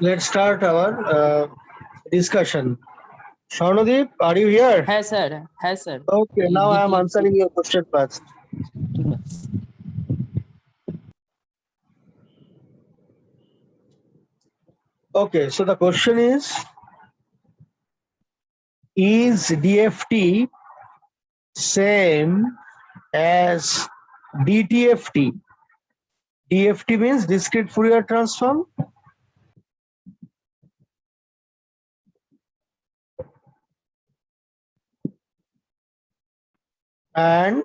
Let's start our discussion. Swarnadeep, are you here? Yes, sir. Yes, sir. Okay, now I am answering your question first. Okay, so the question is DFT same as DTFT? DFT means discrete Fourier transform. And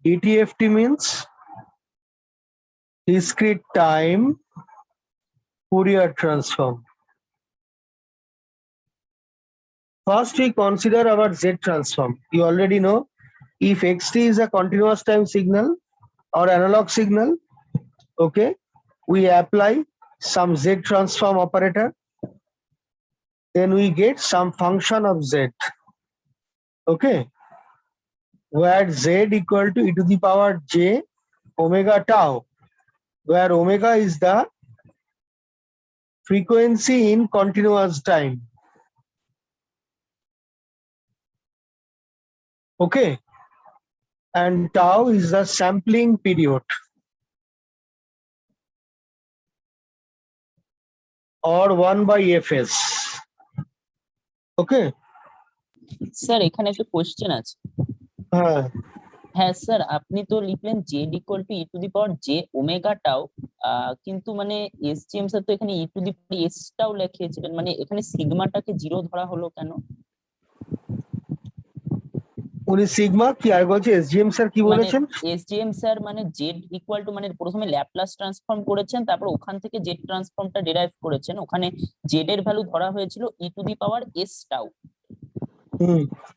DTFT means discrete time Fourier transform. First, we consider our Z transform. You already know if xt is a continuous time signal or analog signal, okay, we apply some Z transform operator, then we get some function of Z, okay, where Z equal to e to the power j omega tau, where omega is the frequency in continuous time. Okay, and tau is the sampling period or 1 by fs. Okay. Sir এখানে একটা question আছে। হ্যাঁ sir, আপনি তো লিখলেন z equal to E to the power j omega tau, কিন্তু মানে SGM sir তো এখানে ই টু দি পাওয়ার এস টাও লিখেছিলেন, মানে এখানে সিগমাটাকে 0 ধরা হলো কেন? উনি সিগমা কি আর বলছে এসজিএম স্যার কি বলেছেন? এসজিএম স্যার মানে z ইকুয়াল টু মানে প্রথমে ল্যাপ্লাস ট্রান্সফর্ম করেছেন, তারপর ওখান থেকে z ট্রান্সফর্মটা ডিরাইভ করেছেন, ওখানে z এর ভ্যালু ধরা হয়েছিল e to the power s tau.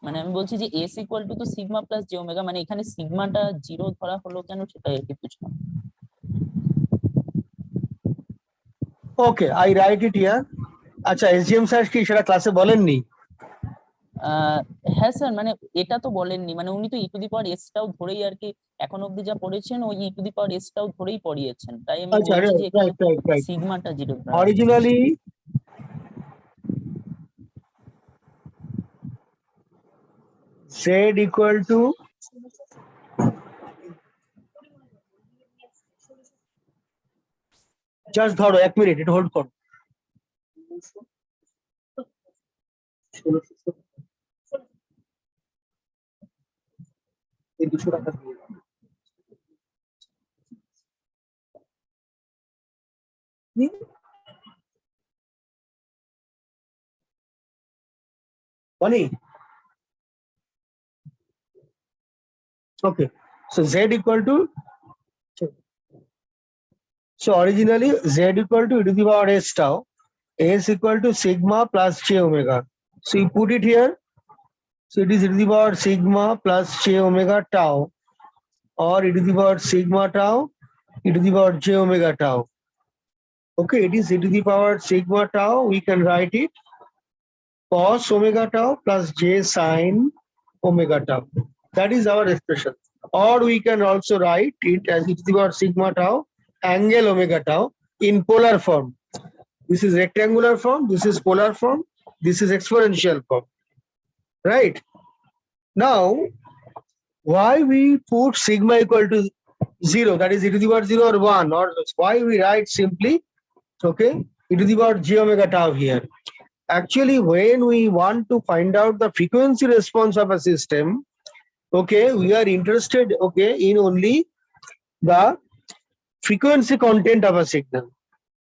মানে আমি বলছি যে s ইকুয়াল টু তো সিগমা প্লাস j ওমেগা, মানে এখানে সিগমাটা 0 ধরা হলো কেন সেটাই আর কি বুঝলাম। ওকে, আই রাইট ইট হিয়ার। আচ্ছা, এসজিএম স্যার কি সেটা ক্লাসে বলেননি? হ্যাঁ স্যার, মানে এটা তো বলেননি, মানে উনি তো ই টু দি পাওয়ার এস টাও ধরেই আর কি এখন অবধি যা পড়েছেন ওই ই টু দি পাওয়ার এস টাও ধরেই পড়িয়েছেন, তাই আমি বলছি যে এখানে সিগমাটা 0 ধরা। Originally z equal to just ধরো 1 মিনিট, এটা হোল্ড করো। এই 200 টাকা দিয়ে দাও। Bonnie. Okay, so z equal to, so originally z equal to e to the power s tau, s equal to sigma plus j omega. So you put it here, so it is e to the power sigma plus j omega tau, or e to the power sigma tau e to the power j omega tau. Okay, it is e to the power sigma tau, we can write it cos omega tau plus j sin omega tau. That is our expression. Or we can also write it as e to the power sigma tau angle omega tau in polar form. This is rectangular form, this is polar form, this is exponential form. Right? Now, why we put sigma equal to 0, that is e to the power 0 or 1, or why we write simply, okay, e to the power j omega tau here. Actually, when we want to find out the frequency response of a system, okay, we are interested, okay, in only the frequency content of a signal.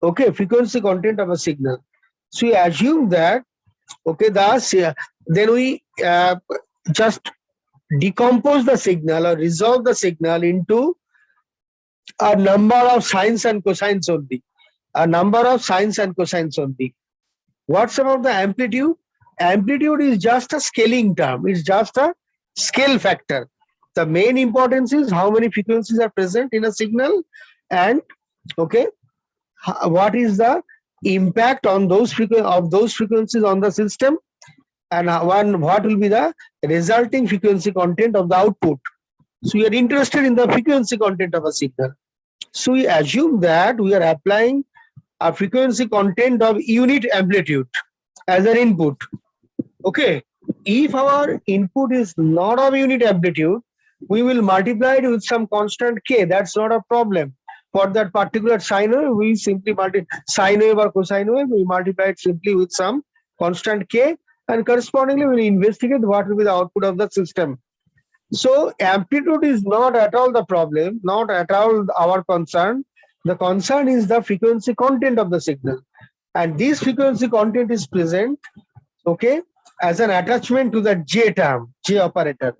Okay, frequency content of a signal. So we assume that, okay, then we just decompose the signal or resolve the signal into a number of sines and cosines only. A number of sines and cosines only. What's about the amplitude? Amplitude is just a scaling term. It's just a scale factor. The main importance is how many frequencies are present in a signal, and okay, what is the impact on those frequencies on the system, and what will be the resulting frequency content of the output. So we are interested in the frequency content of a signal. So we assume that we are applying a frequency content of unit amplitude as an input. Okay, if our input is not of unit amplitude, we will multiply it with some constant k. That's not a problem. For that particular sine wave, we simply multiply sine wave or cosine wave, we multiply it simply with some constant k, and correspondingly we will investigate what will be the output of the system. So amplitude is not at all the problem, not at all our concern. The concern is the frequency content of the signal, and this frequency content is present, okay, as an attachment to the j term, j operator.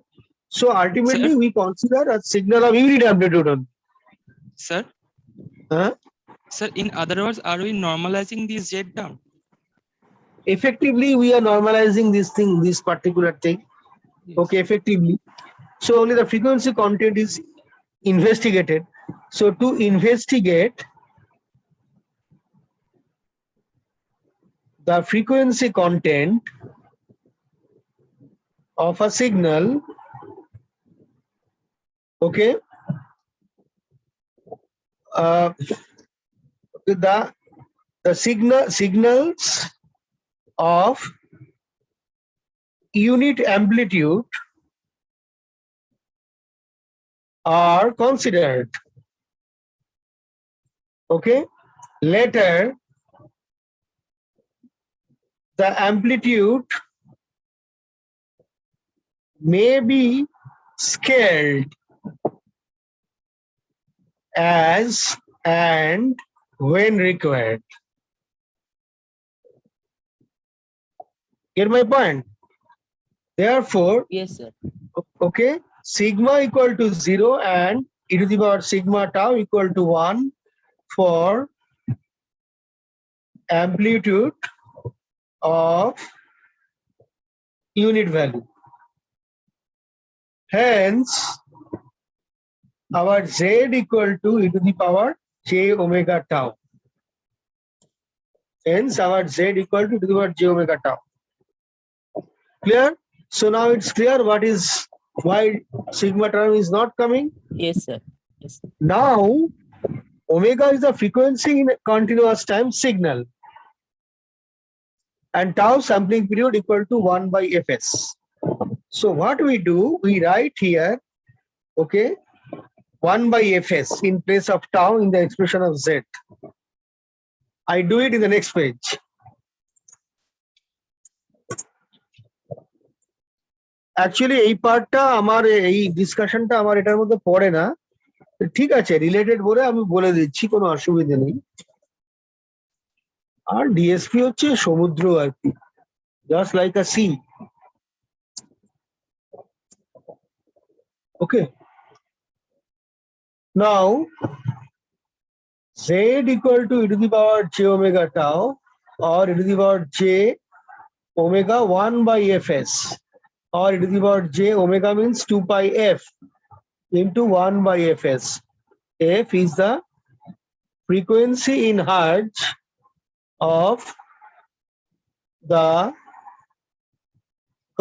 So ultimately, Sir? we consider a signal of unit amplitude only. Sir, Huh? sir, in other words, are we normalizing this z term? Effectively, we are normalizing this thing, this particular thing. Yes. Okay, effectively. So only the frequency content is investigated. So to investigate the frequency content of a signal, okay, the signals of unit amplitude are considered. Okay, later the amplitude may be scaled as and when required. Get my point? Therefore, Yes, sir. okay, sigma equal to 0 and e to the power sigma tau equal to 1 for amplitude of unit value. Hence, our z equal to e to the power j omega tau. Hence, our z equal to e to the power j omega tau. Clear? So now it's clear what is why sigma term is not coming. Yes, sir. Yes. Now, omega is the frequency in continuous time signal, and tau sampling period equal to 1 by fs. So what we do, we write here, okay, 1 by fs in place of tau in the expression of z. I do it in the next page. Actually, এই পার্টটা আমার এই ডিসকাশনটা আমার এটার মধ্যে পড়ে না, ঠিক আছে, রিলেটেড বলে আমি বলে দিচ্ছি, কোনো অসুবিধা নেই। আর ডিএসপি হচ্ছে সমুদ্র আর কি, just like a sea. Okay, now z equal to e to the power j omega tau or e to the power j omega 1 by fs, or e to the power j omega means 2 pi f into 1 by fs. F is the frequency in hertz of the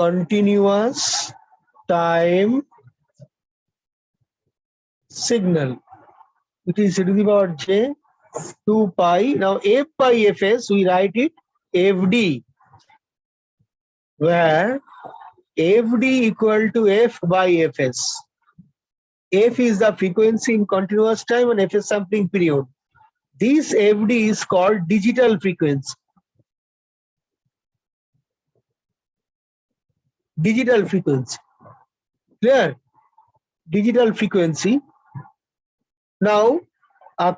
continuous time signal. It is e to the power j 2 pi. Now f by fs, we write it fd, where fd equal to f by fs. F is the frequency in continuous time and fs sampling period. This fd is called digital frequency. Digital frequency. Clear? Digital frequency. Now, a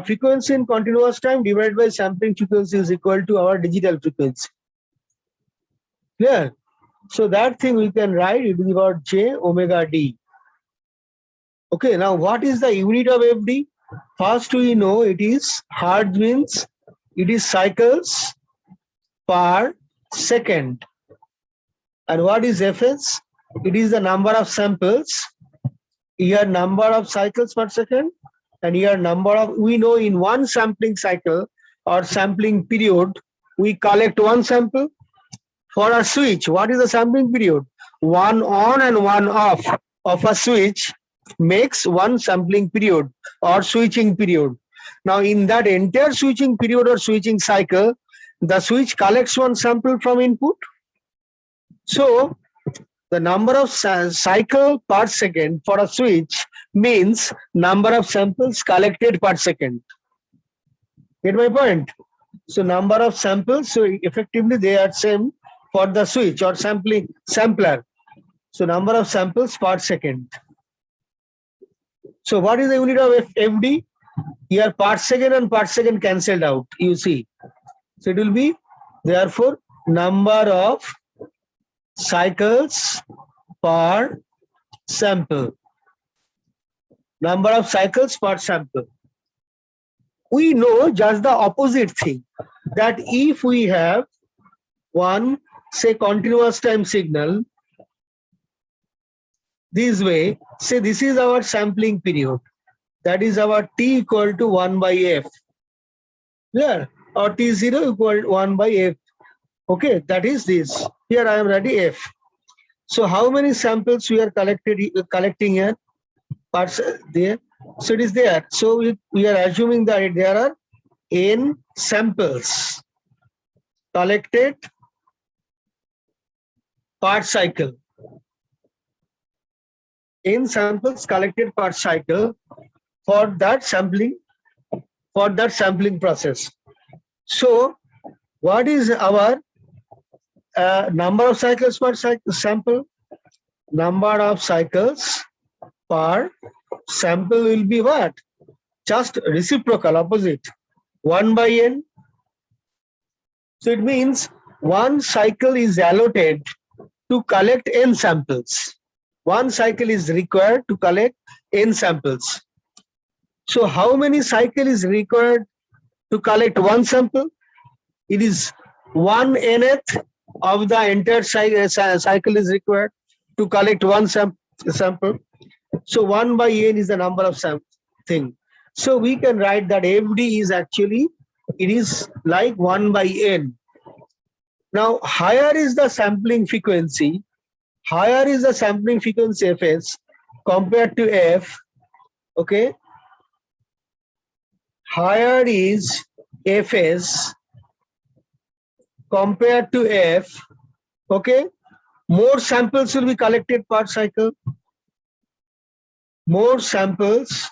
frequency in continuous time divided by sampling frequency is equal to our digital frequency. Clear? So that thing we can write e to the power j omega d. Okay, now what is the unit of fd? First we know it is hertz, means it is cycles per second. And what is fs? It is the number of samples. Here number of cycles per second, and here number of, we know in one sampling cycle or sampling period, we collect one sample. For a switch, what is the sampling period? One on and one off of a switch makes one sampling period or switching period. Now in that entire switching period or switching cycle, the switch collects one sample from input. So the number of cycle per second for a switch means number of samples collected per second. Get my point? So number of samples, so effectively they are same for the switch or sampler. So number of samples per second. So what is the unit of FD? Here per second and per second cancelled out, you see. So it will be therefore number of cycles per sample. Number of cycles per sample. We know just the opposite thing, that if we have one, say, continuous time signal, this way, say this is our sampling period, that is our t equal to 1 by f, yeah, or t0 equal to 1 by f. Okay, that is this. Here I am writing f. So how many samples we are collecting here? Parts there. So it is there. So we are assuming that there are n samples collected per cycle. N samples collected per cycle for that sampling process. So what is our number of cycles per sample? Number of cycles per sample will be what? Just reciprocal, opposite, 1 by n. So it means one cycle is allotted to collect n samples. One cycle is required to collect n samples. So how many cycle is required to collect one sample? It is 1nth of the entire cycle is required to collect one sample. So 1 by n is the number of thing. So we can write that FD is actually, it is like 1 by n. Now higher is the sampling frequency, Fs compared to f, okay? Higher is Fs compared to f, okay? More samples will be collected per cycle. More samples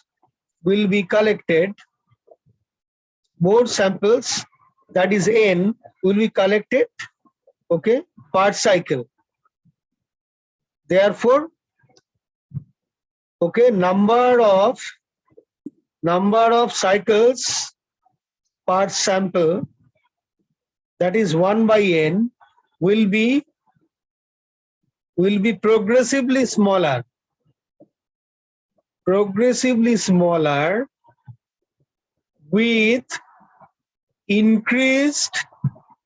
will be collected. More samples, that is n, will be collected, okay, per cycle. Therefore, okay, number of cycles per sample, that is 1 by n, will be progressively smaller. Progressively smaller with increased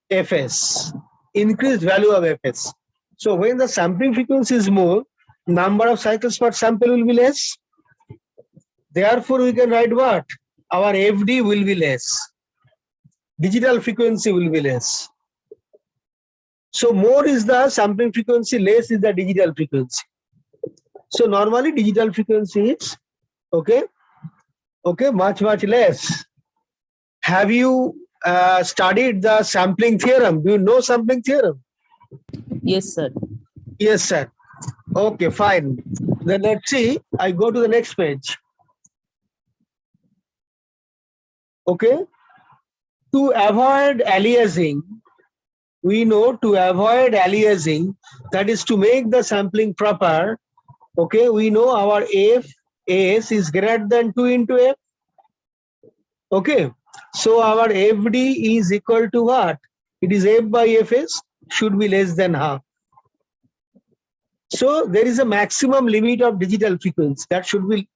Fs, increased value of Fs. So when the sampling frequency is more, number of cycles per sample will be less. Therefore, we can write what? Our FD will be less. Digital frequency will be less. So more is the sampling frequency, less is the digital frequency. So normally digital frequency is okay, much less. Have you studied the sampling theorem? Do you know sampling theorem? Yes, sir. Yes, sir. Okay, fine. Then let's see. I go to the next page. Okay. To avoid aliasing, we know to avoid aliasing, that is to make the sampling proper. Okay, we know our Fs is greater than 2 into f. Okay, so our FD is equal to what? It is f by Fs, should be less than half. So there is a maximum limit of digital frequency that should be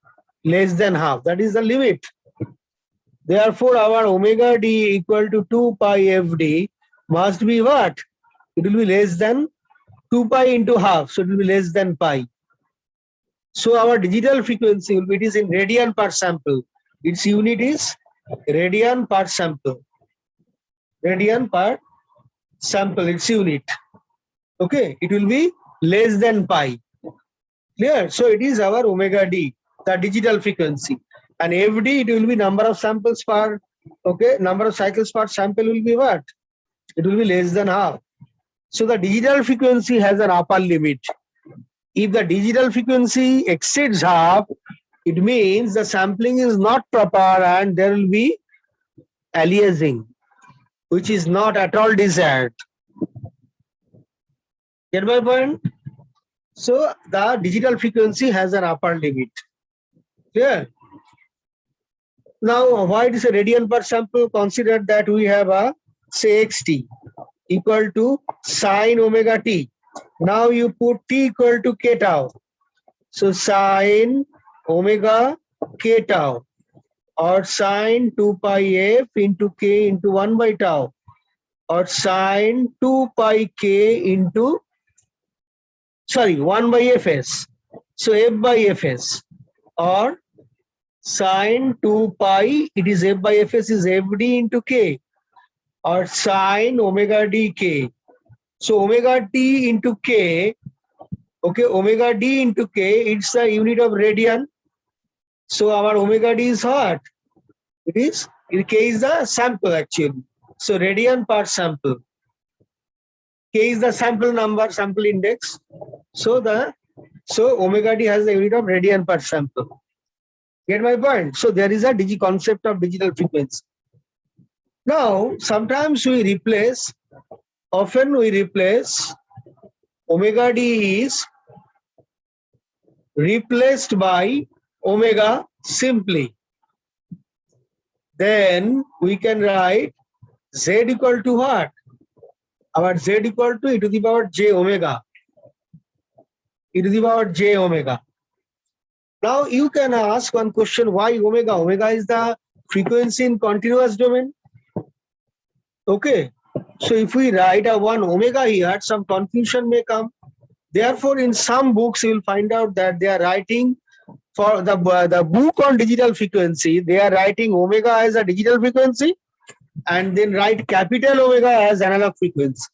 less than half. That is the limit. Therefore, our omega d equal to 2 pi fd must be what? It will be less than 2 pi into half. So it will be less than pi. So our digital frequency will be, it is in radian per sample. Its unit is radian per sample. Radian per sample, its unit. Okay, it will be less than pi. Clear? So it is our omega d, the digital frequency. And FD, it will be number of samples per, okay, number of cycles per sample will be what? It will be less than half. So the digital frequency has an upper limit. If the digital frequency exceeds half, it means the sampling is not proper and there will be aliasing, which is not at all desired. Get my point? So the digital frequency has an upper limit. Clear? Now, why it is a radian per sample? Consider that we have a, say, xt equal to sine omega t. Now you put t equal to k tau. So sine omega k tau, or sine 2 pi f into k into 1 by tau, or sine 2 pi k into, sorry, 1 by fs. So f by fs, or sine 2 pi, it is f by fs is fd into k, or sine omega dk. So omega t into k, okay, omega d into k, it's the unit of radian. So our omega d is what? It is, k is the sample actually. So radian per sample. K is the sample number, sample index. So omega d has the unit of radian per sample. Get my point? So there is a concept of digital frequency. Now, sometimes often we replace omega d is replaced by omega simply. Then we can write z equal to what? Our z equal to e to the power j omega. E to the power j omega. Now you can ask one question, why omega? Omega is the frequency in continuous domain. Okay. So if we write a one omega here, some confusion may come. Therefore, in some books, you will find out that they are writing for the book on digital frequency, they are writing omega as a digital frequency and then write capital omega as analog frequency.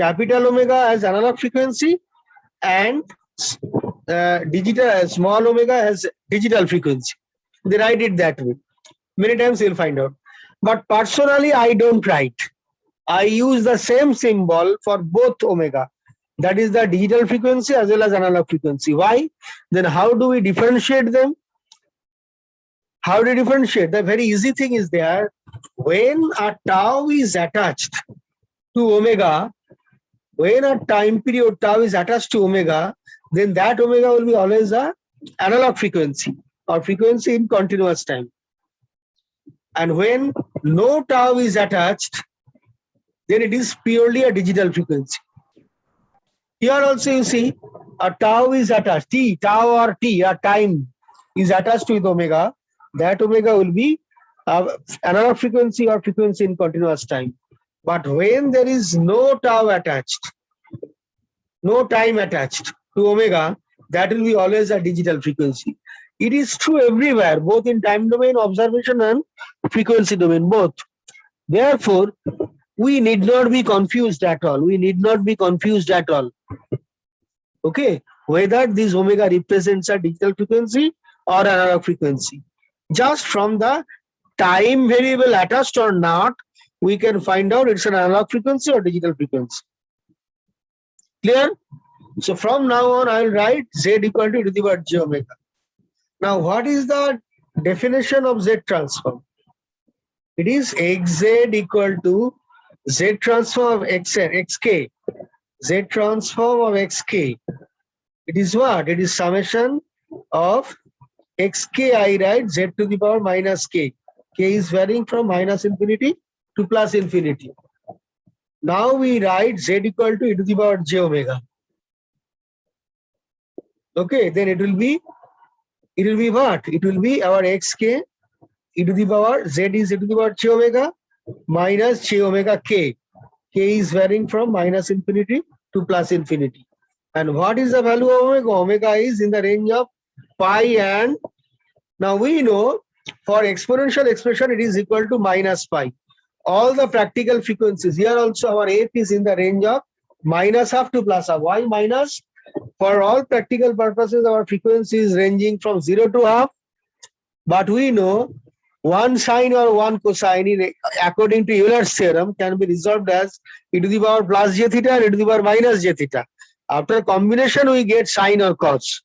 Capital omega as analog frequency and small omega as digital frequency. They write it that way. Many times you'll find out. But personally, I don't write. I use the same symbol for both omega. That is the digital frequency as well as analog frequency. Why? Then how do we differentiate them? How do you differentiate? The very easy thing is there. When a tau is attached to omega, when a time period tau is attached to omega, then that omega will be always a analog frequency or frequency in continuous time. And when no tau is attached, then it is purely a digital frequency. Here also you see a tau is attached, tau or t, a time is attached with omega. That omega will be analog frequency or frequency in continuous time. But when there is no tau attached, no time attached to omega, that will be always a digital frequency. It is true everywhere, both in time domain, observation and frequency domain, both. Therefore, we need not be confused at all. We need not be confused at all. Okay, whether this omega represents a digital frequency or analog frequency. Just from the time variable attached or not, we can find out it's an analog frequency or digital frequency. Clear? So from now on, I will write z equal to e to the power j omega. Now, what is the definition of z transform? It is xz equal to z transform of xk. Z transform of xk. It is what? It is summation of xki, right? Z to the power minus k. K is varying from minus infinity to plus infinity. Now we write z equal to e to the power j omega. Okay, then it will be what? It will be our xk e to the power, z is e to the power j omega minus j omega k. K is varying from minus infinity to plus infinity. And what is the value of omega? Omega is in the range of pi, and now we know for exponential expression it is equal to minus pi. All the practical frequencies, here also our f is in the range of minus half to plus half. Why minus? For all practical purposes, our frequency is ranging from 0 to half. But we know one sine or one cosine in according to Euler's theorem can be resolved as e to the power plus j theta and e to the power minus j theta. After combination, we get sine or cos.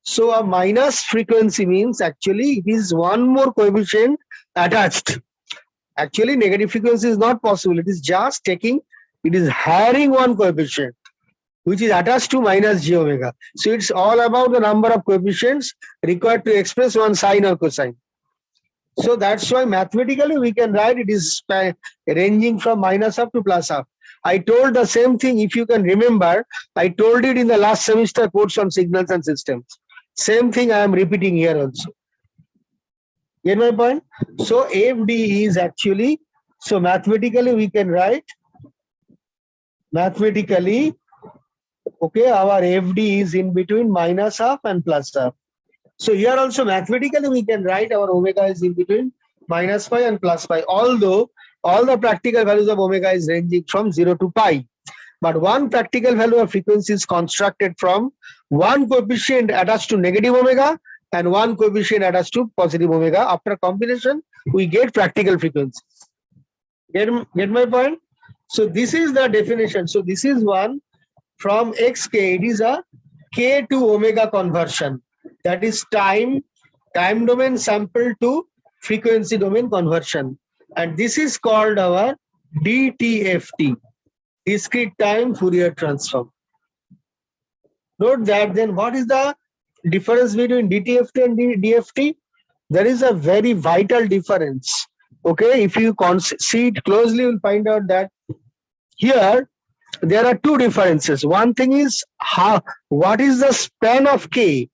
So a minus frequency means actually it is one more coefficient attached. Actually, negative frequency is not possible. It is just taking, it is hiring one coefficient which is attached to minus j omega. So it's all about the number of coefficients required to express one sine or cosine. So that's why mathematically we can write it is ranging from minus half to plus half. I told the same thing, if you can remember, I told it in the last semester course on signals and systems. Same thing I am repeating here also. Get my point? So FD is actually, so mathematically we can write, mathematically, okay, our FD is in between minus half and plus half. So here also mathematically we can write our omega is in between minus pi and plus pi, although all the practical values of omega is ranging from 0 to pi. But one practical value of frequency is constructed from one coefficient attached to negative omega and one coefficient attached to positive omega. After combination, we get practical frequencies. Get my point? So this is the definition. So this is one from xk, it is a k to omega conversion. That is time domain sample to frequency domain conversion. And this is called our DTFT, discrete time Fourier transform. Note that then what is the difference between DTFT and DFT? There is a very vital difference. Okay, if you see it closely, you will find out that here there are two differences. One thing is what is the span of k?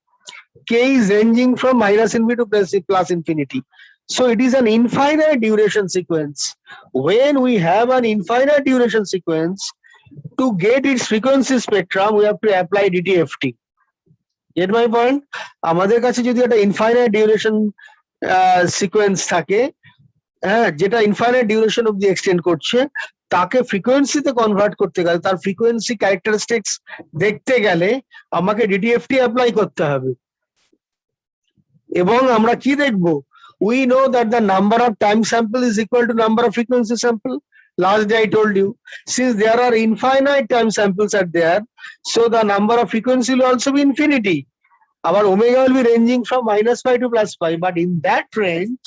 K is ranging from minus infinity to plus infinity. So it is an infinite duration sequence. When we have an infinite duration sequence, to get its frequency spectrum, we have to apply DTFT. Get my point? আমাদের কাছে যদি একটা infinite duration sequence থাকে, যেটা infinite duration অবধি extend করছে, তাকে ফ্রিকোয়েন্সিতে কনভার্ট করতে গেলে, তার ফ্রিকোয়েন্সি ক্যারেক্টারিস্টিক্স দেখতে গেলে আমাকে ডিটিএফটি অ্যাপ্লাই করতে হবে। এবং আমরা কি দেখব? We know that the number of time sample is equal to number of frequency sample. Last day I told you, since there are infinite time samples are there, so the number of frequency will also be infinity. Our omega will be ranging from minus pi to plus pi, but in that range,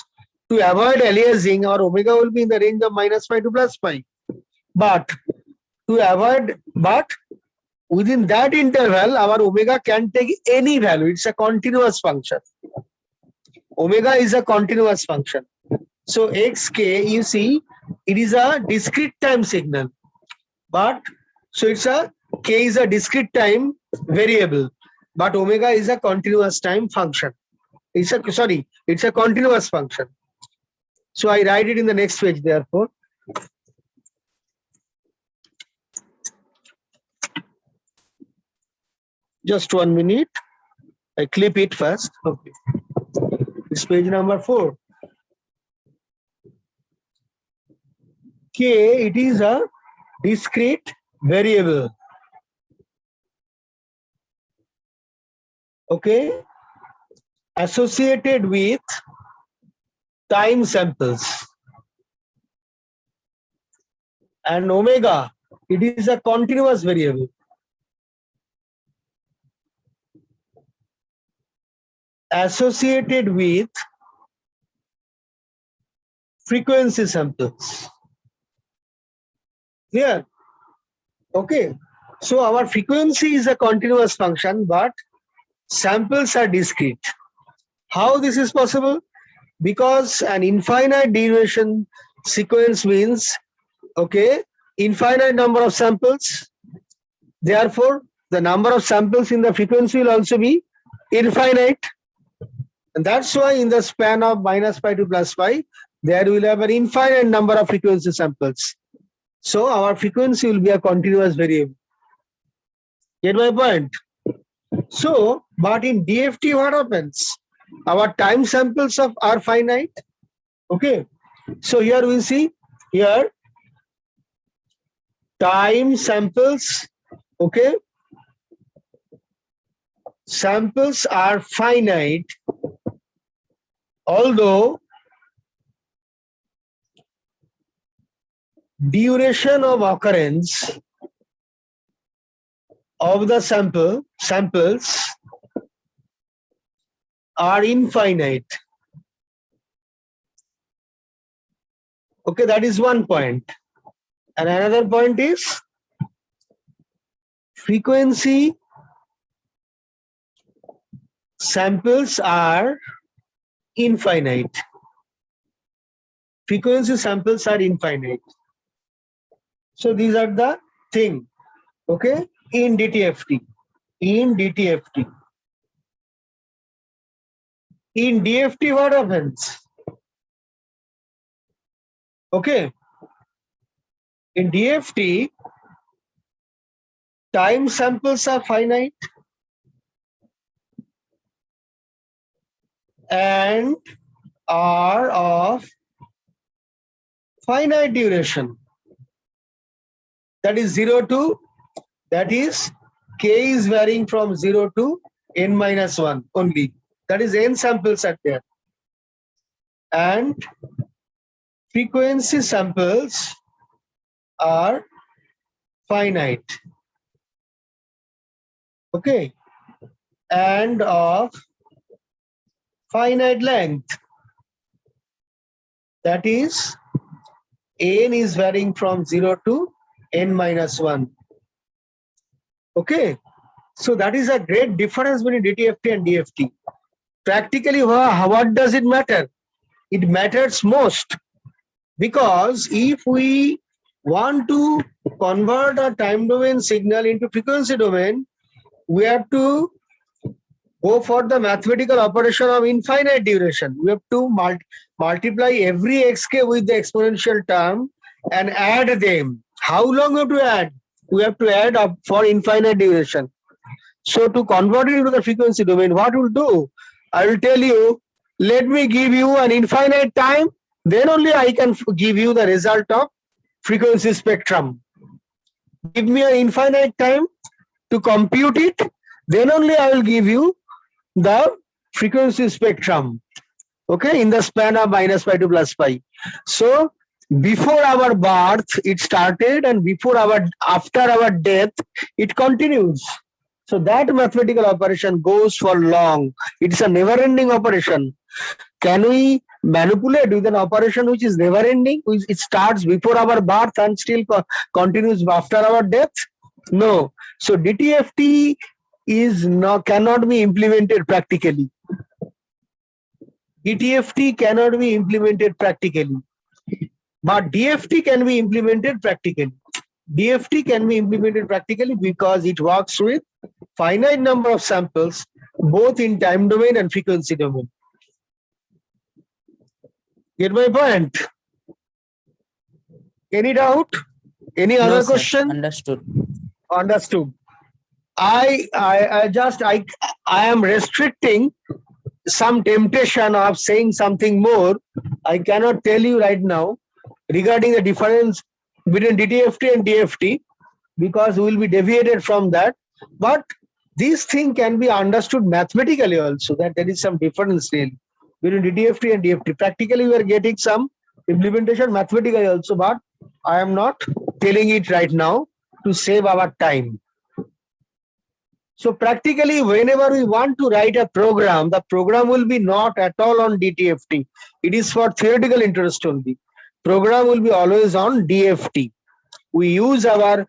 to avoid aliasing, our omega will be in the range of minus pi to plus pi. But within that interval, our omega can take any value. It's a continuous function. Omega is a continuous function. So xk, you see, it is a discrete time signal. But so it's a k is a discrete time variable, but omega is a continuous time function. It's a continuous function. So I write it in the next page, therefore. Just 1 minute. I clip it first. Okay. It's page number 4. K, it is a discrete variable. Okay. Associated with time samples. And omega, it is a continuous variable. Associated with frequency samples. Clear? Okay. So our frequency is a continuous function, but samples are discrete. How this is possible? Because an infinite duration sequence means, okay, infinite number of samples. Therefore, the number of samples in the frequency will also be infinite. And that's why in the span of minus pi to plus pi, there will have an infinite number of frequency samples. So our frequency will be a continuous variable. Get my point? So, but in DFT, what happens? Our time samples are finite. Okay. So here we see, here time samples, okay. Samples are finite. although duration of occurrence of the samples are infinite. Okay, that is one point. And another point is frequency samples are infinite. Frequency samples are infinite. So these are the thing, okay, in DTFT. In DTFT. In DFT, what happens? Okay. In DFT, time samples are finite and are of finite duration. That is 0 to, that is k is varying from 0 to n minus 1 only. That is n samples are there. And frequency samples are finite. Okay. And of finite length. That is n is varying from 0 to n minus 1. Okay. So that is a great difference between DTFT and DFT. Practically, what does it matter? It matters most, because if we want to convert a time domain signal into frequency domain, we have to go for the mathematical operation of infinite duration. We have to multiply every xk with the exponential term and add them. How long we have to add? We have to add up for infinite duration. So to convert it into the frequency domain, what we'll do? I will tell you, let me give you an infinite time, then only I can give you the result of frequency spectrum. Give me an infinite time to compute it, then only I will give you the frequency spectrum. Okay, in the span of -pi to +pi. So before our birth it started, and after our death it continues. So that mathematical operation goes for long. It's a never-ending operation. Can we manipulate with an operation which is never-ending? It starts before our birth and still continues after our death? No. So DTFT cannot be implemented practically. DTFT cannot be implemented practically, but DFT can be implemented practically. DFT can be implemented practically because it works with finite number of samples, both in time domain and frequency domain. Get my point? Any doubt? Any other sir. question? Understood. Understood. I am restricting some temptation of saying something more. I cannot tell you right now regarding the difference between DTFT and DFT, because we will be deviated from that. But this thing can be understood mathematically also, that there is some difference really between DTFT and DFT. Practically we are getting some implementation mathematically also, but I am not telling it right now to save our time. So practically whenever we want to write a program, the program will be not at all on DTFT. It is for theoretical interest only. Program will be always on DFT. We use our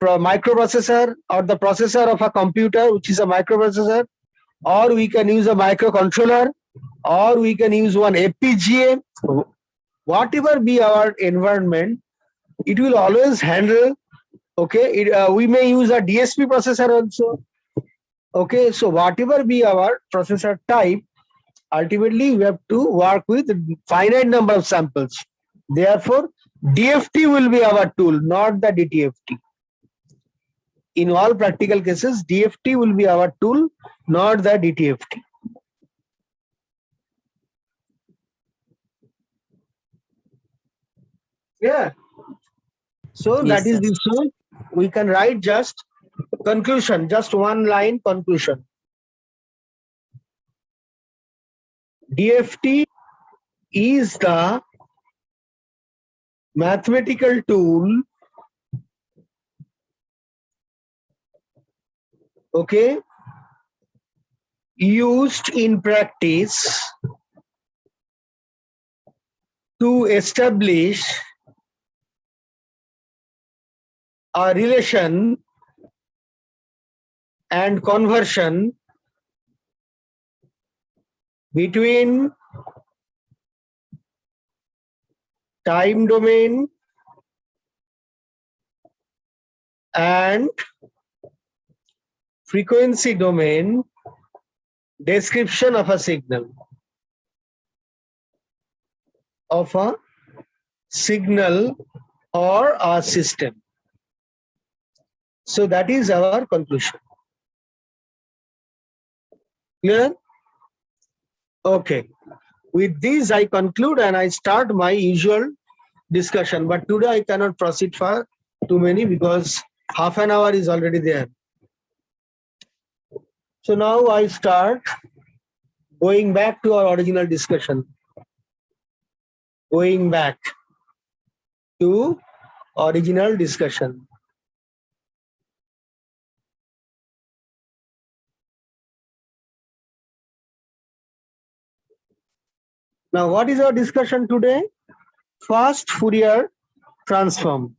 microprocessor or the processor of a computer, which is a microprocessor, or we can use a microcontroller, or we can use one FPGA. Whatever be our environment, it will always handle. Okay, we may use a DSP processor also. Okay, so whatever be our processor type, ultimately we have to work with finite number of samples. Therefore, DFT will be our tool, not the DTFT. In all practical cases, DFT will be our tool, not the DTFT. Yeah. So Yes, that is sir. this one. We can write just conclusion, just one line conclusion. DFT is the mathematical tool, okay, used in practice to establish a relation and conversion between time domain and frequency domain description of a signal, or a system. So that is our conclusion. Clear? Okay. With this, I conclude and I start my usual discussion. But today I cannot proceed for too many because half an hour is already there. So now I start going back to our original discussion. Going back to original discussion. Now, what is our discussion today? First Fourier transform.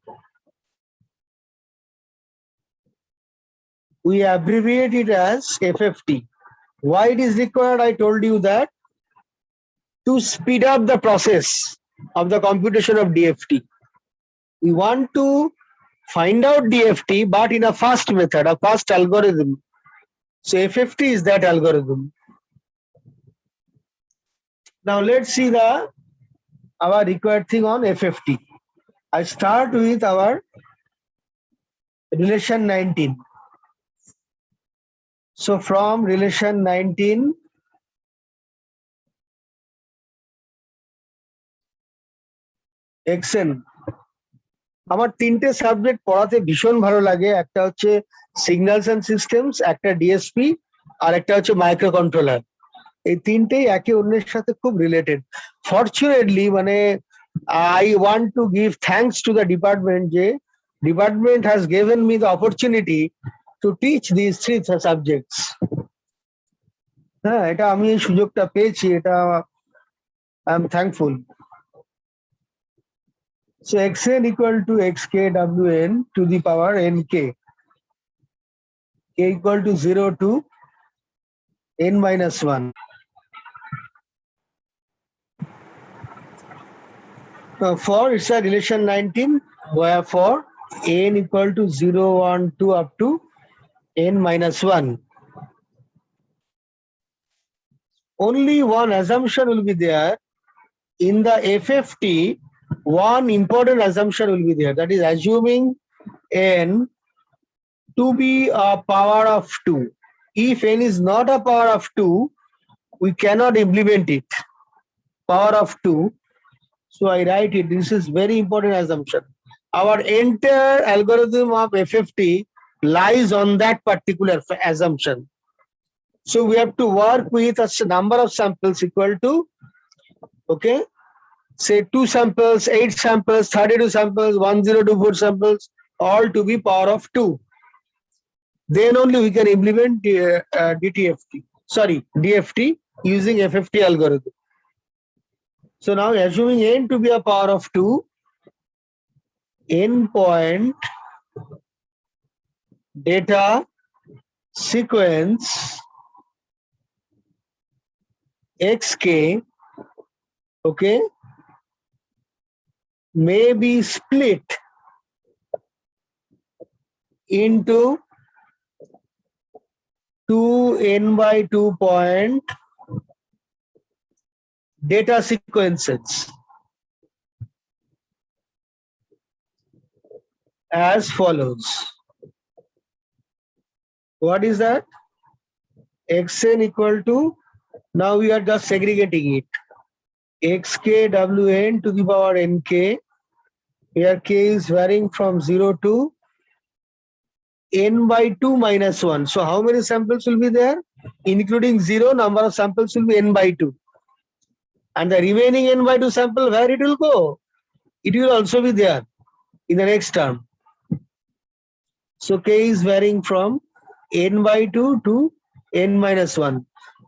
We abbreviate it as FFT. Why it is required? I told you that to speed up the process of the computation of DFT. We want to find out DFT, but in a fast method, a fast algorithm. So FFT is that algorithm. Now let's see our required thing on FFT. I start with our relation 19. So from relation 19, XN. আমার তিনটে subject পড়াতে ভীষণ ভালো লাগে, একটা হচ্ছে signals and systems, একটা DSP আর একটা হচ্ছে মাইক্রো কন্ট্রোলার। এই তিনটেই একে অন্যের সাথে খুব রিলেটেড। ফরচুনেটলি মানে I want to give thanks to the department যে department has given me the opportunity to teach these three subjects. হ্যাঁ, এটা আমি এই সুযোগটা পেয়েছি, এটা I am thankful. So xn equal to xk wn to the power nk, k equal to 0 to n minus 1. For it's a relation 19, where for n equal to 0, 1, 2 up to n minus 1. Only one assumption will be there. In the FFT, one important assumption will be there. That is assuming n to be a power of 2. If n is not a power of 2, we cannot implement it. Power of 2. So I write it. This is very important assumption. Our entire algorithm of FFT lies on that particular assumption. So we have to work with a number of samples equal to, okay, say 2 samples, 8 samples, 32 samples, 1024 samples, all to be power of 2. Then only we can implement DFT using FFT algorithm. So now assuming n to be a power of 2, n point data sequence xk, okay, may be split into 2n by 2 point data sequences as follows. What is that? Xn equal to, now we are just segregating it, xk wn to the power nk, where k is varying from 0 to n by 2 minus 1. So how many samples will be there? Including 0, number of samples will be n by 2. And the remaining n by 2 sample, where it will go? It will also be there in the next term. So k is varying from n by 2 to n minus 1.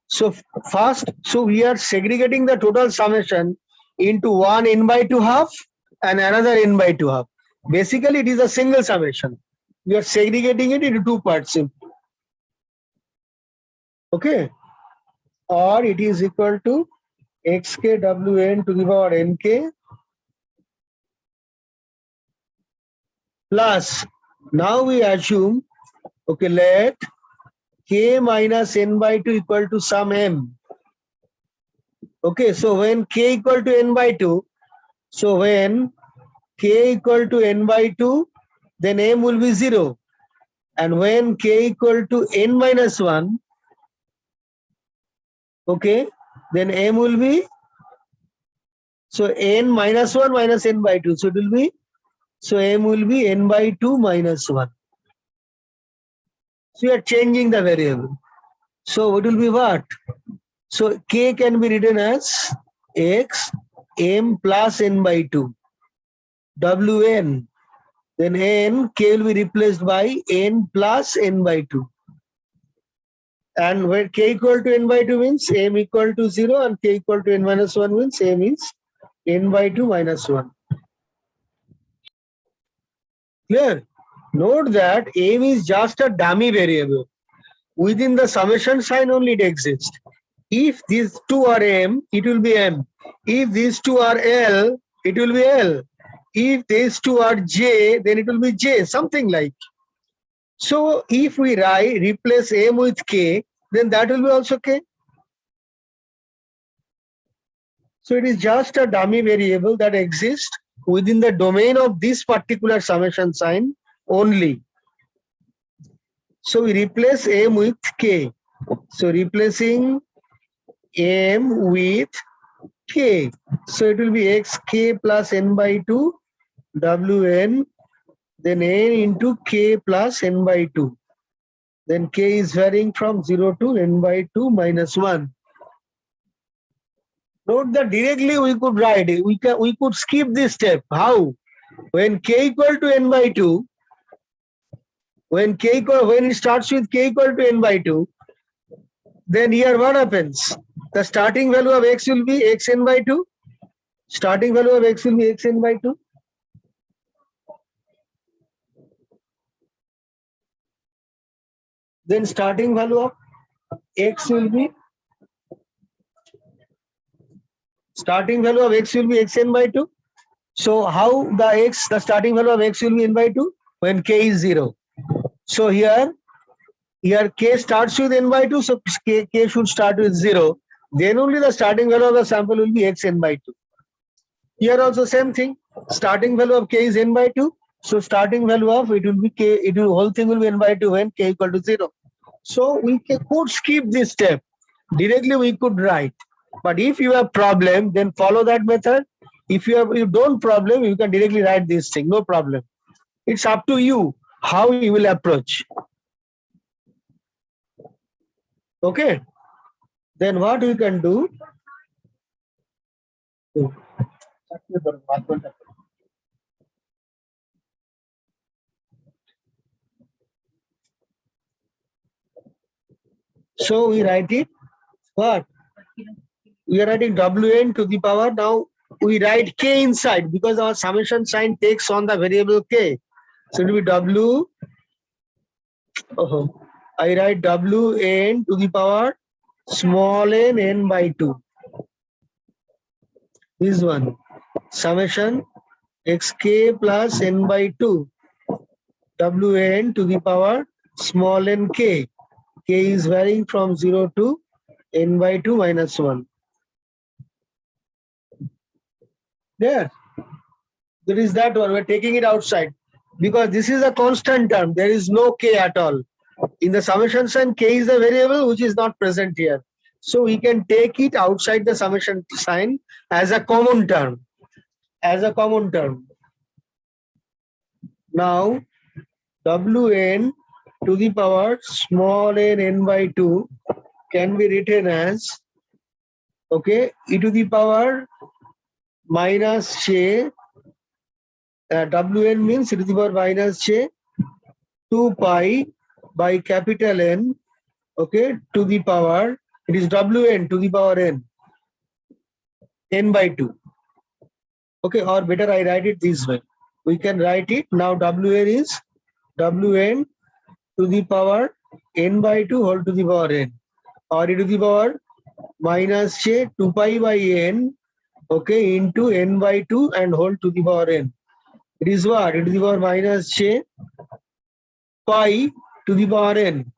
So first, so we are segregating the total summation into one n by 2 half and another n by 2 half. Basically, it is a single summation. We are segregating it into two parts simply. Okay. Or it is equal to xk wn to the power nk plus, now we assume, okay, let k minus n by 2 equal to some m. Okay, so when k equal to n by 2, so when k equal to n by 2, then m will be 0. And when k equal to n minus 1, okay, then m will be, so n minus 1 minus n by 2. So it will be, so m will be n by 2 minus 1. So we are changing the variable. So it will be what? So k can be written as x m plus n by 2 wn. Then n, k will be replaced by n plus n by 2. And when k equal to n by 2 means m equal to 0 and k equal to n minus 1 means m is n by 2 minus 1. Clear? Note that m is just a dummy variable. Within the summation sign only it exists. If these two are m, it will be m. If these two are l, it will be l. If these two are j, then it will be j, something like. So if we replace m with k, then that will be also k. So it is just a dummy variable that exists within the domain of this particular summation sign only. So we replace m with k. So replacing m with k. So it will be xk plus n by 2 wn, then n into k plus n by 2. Then k is varying from 0 to n by 2 minus 1. Note that directly we could write it. We could skip this step. How? When k equal to n by 2, when it starts with k equal to n by 2, then here what happens? The starting value of x will be xn by 2. Starting value of x will be xn by 2. Then starting value of x will be xn by 2. So how the starting value of x will be n by 2? When k is 0. So here k starts with n by 2, so k should start with 0. Then only the starting value of the sample will be xn by 2. Here also same thing. Starting value of k is n by 2. So starting value of it will be k, whole thing will be n by 2 when k equal to 0. So we could skip this step. Directly we could write. But if you have problem, then follow that method. If you don't problem, you can directly write this thing, no problem. It's up to you how you will approach. Okay. Then what we can do? So we write it. What? We are writing wn to the power. Now we write k inside because our summation sign takes on the variable k. So it will be w. I write wn to the power small n by 2. This one. Summation xk plus n by 2. wn to the power small n k. K is varying from 0 to n by 2 minus 1. There is that one. We're taking it outside because this is a constant term. There is no k at all. In the summation sign, k is a variable which is not present here. So we can take it outside the summation sign as a common term. Now, wn to the power small n by 2 can be written as okay, e to the power minus j, wn means e to the power minus j 2 pi by capital N, okay, to the power, it is wn to the power n by 2. Okay, or better I write it this way. We can write it now, wn is wn to the power n by 2 whole to the power n, or e to the power minus j 2 pi by n, okay, into n by 2 and whole to the power n. It is what? E to the power minus j pi to the power n.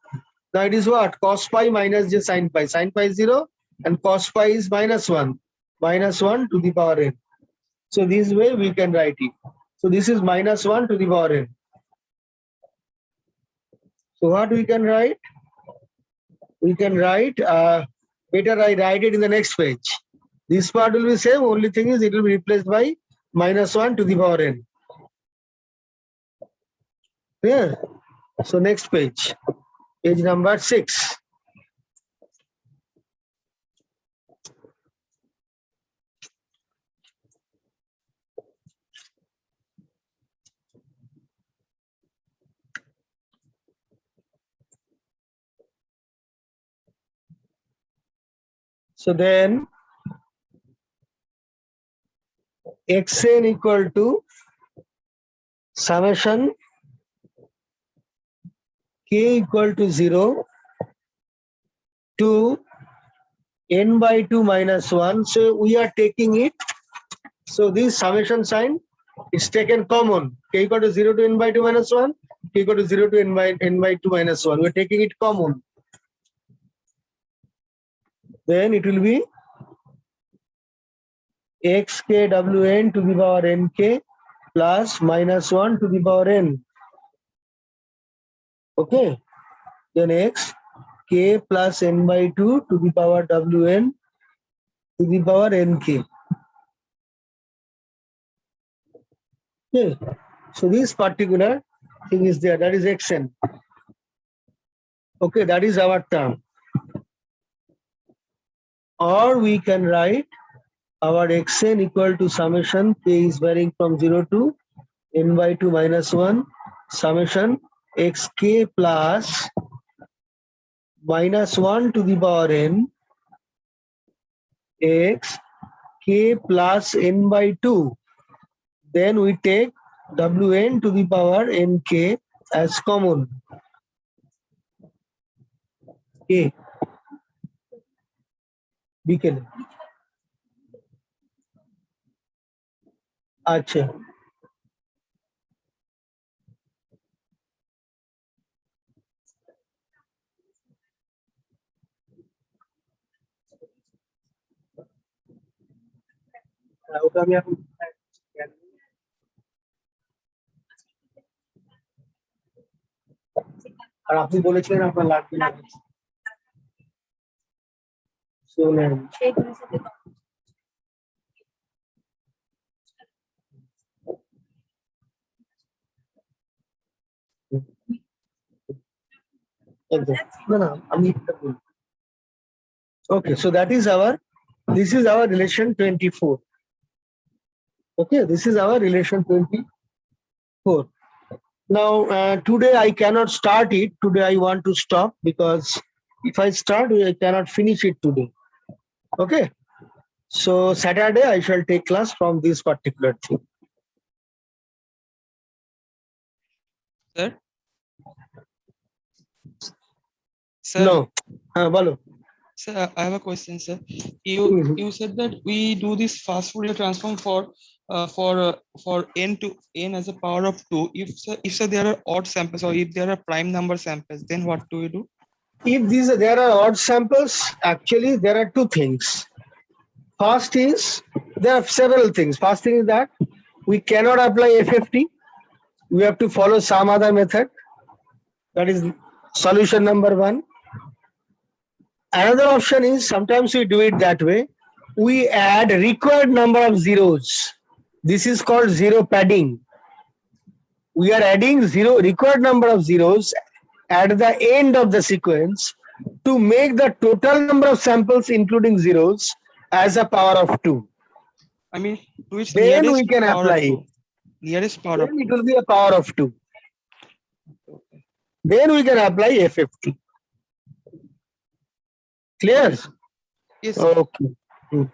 Now it is what? Cos pi minus j sin pi. Sin pi is 0 and cos pi is minus 1. Minus 1 to the power n. So this way we can write it. So this is minus 1 to the power n. So what we can write? We can write, better I write it in the next page. This part will be same, only thing is it will be replaced by minus 1 to the power n. Yeah. So next page, page number 6. So then xn equal to summation k equal to 0 to n by 2 minus 1. So we are taking it. So this summation sign is taken common. K equal to 0 to n by 2 minus 1, k equal to 0 to n by 2 minus 1. We are taking it common. Then it will be xkwn to the power nk plus minus 1 to the power n. Okay. Then x k plus n by 2 to the power wn to the power nk. Okay. So this particular thing is there, that is xn. Okay, that is our term. Or we can write our xn equal to summation k is varying from 0 to n by 2 minus 1 summation xk plus minus 1 to the power n x k plus n by 2. Then we take wn to the power nk as common. Okay. বিকেলে আচ্ছা ওটা আমি এখন আর আপনি বলেছিলেন আপনার লাগবে না শুনেন Okay, so that is this is our relation 24. Okay, this is our relation 24. Now, today I cannot start it. Today I want to stop because if I start, I cannot finish it today. Okay, so Saturday I shall take class from this particular thing. Sir? Sir? No, Balu. Sir, I have a question, sir. You said that we do this fast Fourier transform for n to n as a power of 2. If there are odd samples or if there are prime number samples, then what do we do? If there are odd samples, actually there are two things. First is, there are several things. First thing is that we cannot apply FFT. We have to follow some other method. That is solution number 1. Another option is, sometimes we do it that way. We add required number of zeros. This is called zero padding. We are adding required number of zeros at the end of the sequence to make the total number of samples including zeros as a power of 2. I mean, to its Then we nearest can power apply of it. 2. Nearest power of Then it 2. will be a power of 2. Okay. Then we can apply FFT. Clear? Yes, sir. Okay.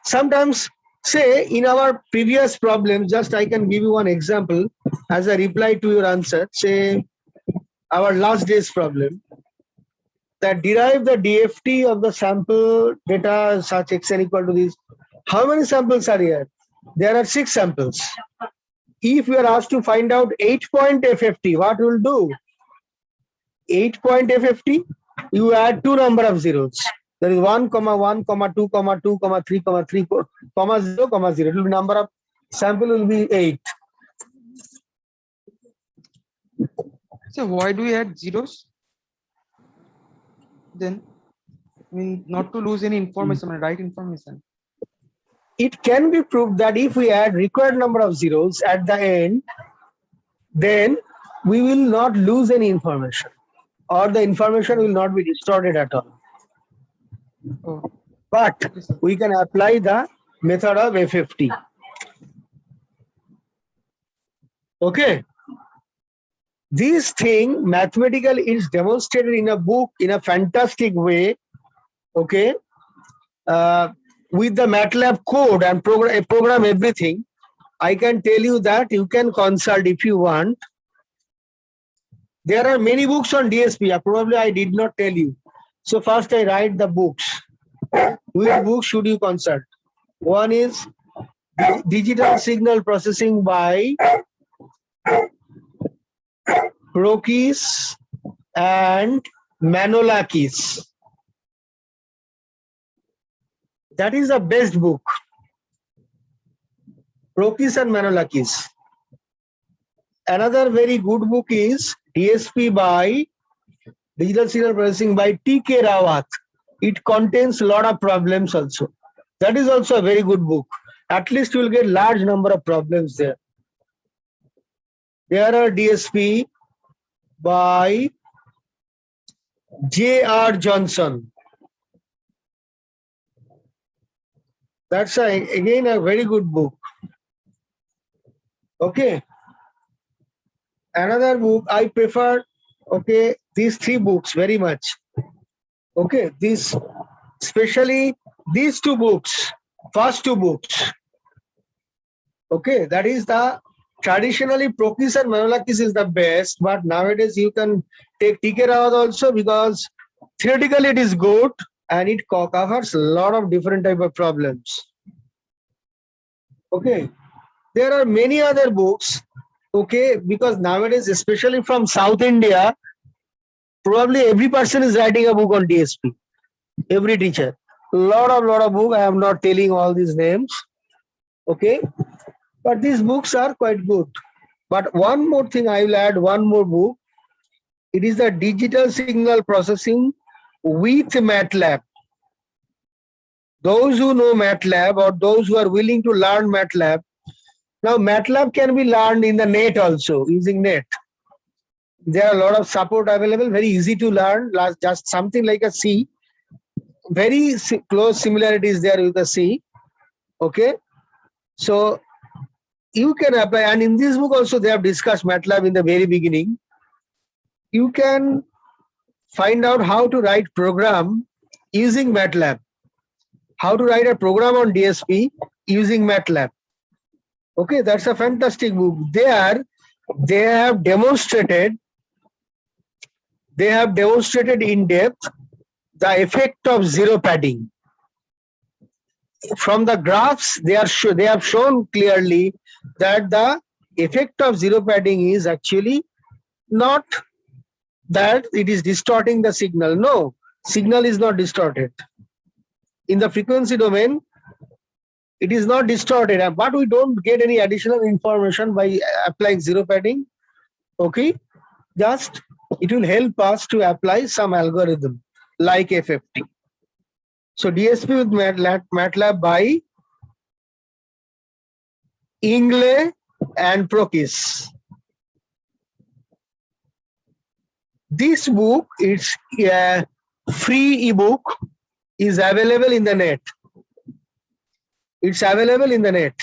Sometimes, say in our previous problem, just I can give you one example as a reply to your answer. Say our last day's problem, that derive the DFT of the sample data such xn equal to this. How many samples are here? There are 6 samples. If you are asked to find out 8-point FFT, what will do? 8-point FFT, you add 2 number of zeros. There is 1, 1, 2, 2, 3, 3, 0, 0. It will be number of sample will be 8. So why do we add zeros? Then, I mean, not to lose any information, right information. It can be proved that if we add required number of zeros at the end, then we will not lose any information, or the information will not be distorted at all. Oh, But okay, sir. we can apply the method of FFT. Okay. This thing mathematically is demonstrated in a book in a fantastic way. Okay. With the MATLAB code and program everything. I can tell you that you can consult if you want. There are many books on DSP. Probably I did not tell you. So first I write the books. Which book should you consult? One is Digital Signal Processing by Prokis and Manolakis. That is the best book. Prokis and Manolakis. Another very good book is DSP by Digital Signal Processing by T.K. Rawat. It contains a lot of problems also. That is also a very good book. At least you will get large number of problems there. There are DSP by J.R. Johnson. That's again a very good book. Okay. Another book I prefer, okay, these 3 books very much. Okay, especially these 2 books, first 2 books. Okay, that is the traditionally Prokis and Manolakis is the best, but nowadays you can take T.K. Rawat also because theoretically it is good and it covers a lot of different type of problems. Okay, there are many other books. Okay, because nowadays, especially from South India, probably every person is writing a book on DSP. Every teacher. Lot of book. I am not telling all these names. Okay. But these books are quite good. But one more thing, I will add one more book. It is the Digital Signal Processing with MATLAB. Those who know MATLAB or those who are willing to learn MATLAB. Now MATLAB can be learned in the net also, using net. There are a lot of support available, very easy to learn, just something like a C. Very close similarities there with the C. Okay. So you can apply, and in this book also they have discussed MATLAB in the very beginning. You can find out how to write program using MATLAB. How to write a program on DSP using MATLAB. Okay, that's a fantastic book. They have demonstrated in depth the effect of zero padding. From the graphs, they have shown clearly that the effect of zero padding is actually not that it is distorting the signal. No, signal is not distorted. In the frequency domain, it is not distorted, but we don't get any additional information by applying zero padding. Okay, just it will help us to apply some algorithm like FFT. So DSP with MATLAB by Ingle and Prokis. This book, it's a free ebook, is available in the net. It's available in the net.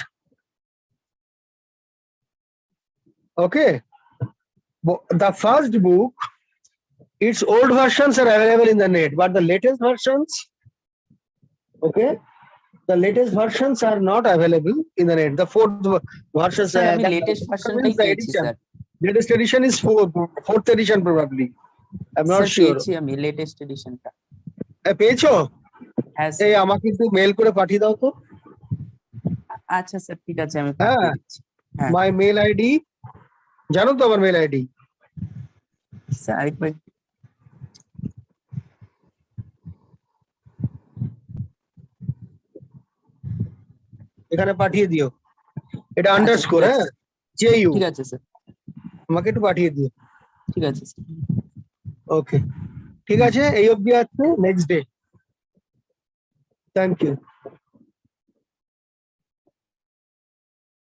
Okay. The first book, its old versions are available in the net, but the latest versions, okay, the latest versions are not available in the net. The fourth version, sir আমি latest ভার্সনটাই পেয়েছি sir. latest edition is fourth edition probably. I'm not sir sure. পেয়েছি আমি latest এডিশনটা। পেয়েছো? হ্যাঁ এই sir. আমাকে একটু mail করে পাঠিয়ে দাও তো। আচ্ছা স্যার ঠিক আছে আমি পাঠিয়ে দিচ্ছি। হ্যাঁ My mail ID, জানো তো আমার মেল আইডি? স্যার আরেকবার এখানে পাঠিয়ে দিও। এটা আচ্ছা, আন্ডারস্কোর, ঠিক আছে। হ্যাঁ, JU, ঠিক আছে স্যার, আমাকে একটু পাঠিয়ে দিও। ঠিক আছে স্যার। ওকে, ঠিক আছে, এই অবধি আছে, নেক্সট ডে। Thank you.